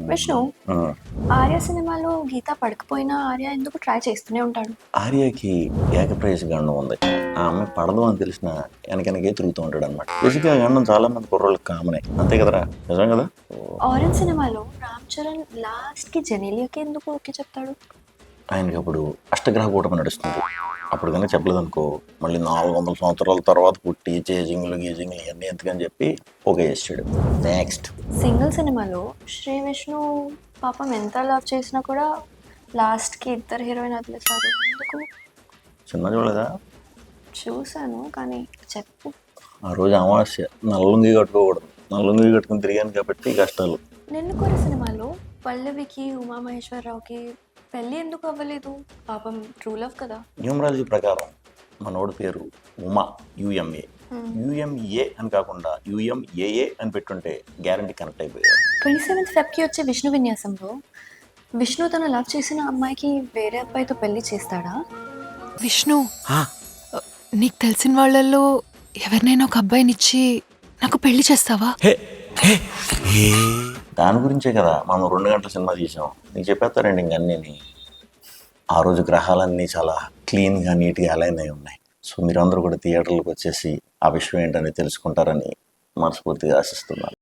విష్ణు, ఆ, ఆర్య సినిమాలో గీత పడకపోయినా ఆర్య ఎందుకు ట్రై చేస్తూనే ఉంటాడు? ఆర్యకి ఏకప్రేయస గండం ఉంది. ఆ అమ్మాయి పడదు అని తెలిసిన వెనకే తిరుగుతూ ఉంటాడు అనమాట. బేసిక్గా ఆ గండం చాలా మంది కుర్రోళ్ళకి కామనే, అంతే కదరా? నిజం కదా? ఆరెంజ్ సినిమాలో రామ్ చరణ్ లాస్ట్ కి జెనీలియాకి ఎందుకు ఓకే చెప్తాడు? ఆయనకి అప్పుడు అష్టగ్రహ కూటమి నడుస్తుంది. అప్పుడు కనుక చెప్పలేదు అనుకో, మళ్ళీ 400 సంవత్సరాల తర్వాత పుట్టి చేజింగ్లు గీజింగ్లు ఇవన్నీ ఎందుకని చెప్పి ఓకే చేసాడు. నెక్స్ట్ సింగిల్ సినిమాలో శ్రీ విష్ణు పాపం ఎంత లవ్ చేసినా కూడా లాస్ట్ కి ఇద్దరు హీరోయిన్ వదిలేశారు ఎందుకు? సినిమా చూడలేదా? చూశాను కానీ చెప్పు. ఆ రోజు అమావాస్య, నల్లుంగి కట్టుకోకూడదు. నల్లుంగి కట్టుకుని తిరిగాను కాబట్టి కష్టాలు. నిన్ను కోరి సినిమాలో పల్లవికి ఉమామహేశ్వరరావుకి పెళ్ళి ఎందుకు అవ్వలేదు? పాపం ట్రూ లవ్ కదా. న్యూమరాలజీ ప్రకారం మనోడి పేరు ఉమా, యుఎంఏ. యుఎంఏ అని కాకుండా యుఎంఏఏ అని పెట్టుంటే గ్యారంటీ కనెక్ట్ అయిపోయారు. 27th ఫెబ్కి వచ్చే విష్ణు విన్యాసంలో విష్ణు తను లవ్ చేసిన అమ్మాయికి వేరే అబ్బాయితో పెళ్లి చేస్తాడా? విష్ణు, నీకు తెలిసిన వాళ్ళల్లో ఎవరినైనా ఒక అబ్బాయినిచ్చి నాకు పెళ్లి చేస్తావా? దాని గురించే కదా మనం 2 గంటల సినిమా తీసాం. నీకు చెప్పేస్తారండి ఇంకన్నీ. ఆ రోజు గ్రహాలన్నీ చాలా క్లీన్గా నీట్గా అలైన్ అయి ఉన్నాయి. సో మీరందరూ కూడా థియేటర్లకు వచ్చేసి ఆ విషయం ఏంటని తెలుసుకుంటారని మనస్ఫూర్తిగా ఆశిస్తున్నాను.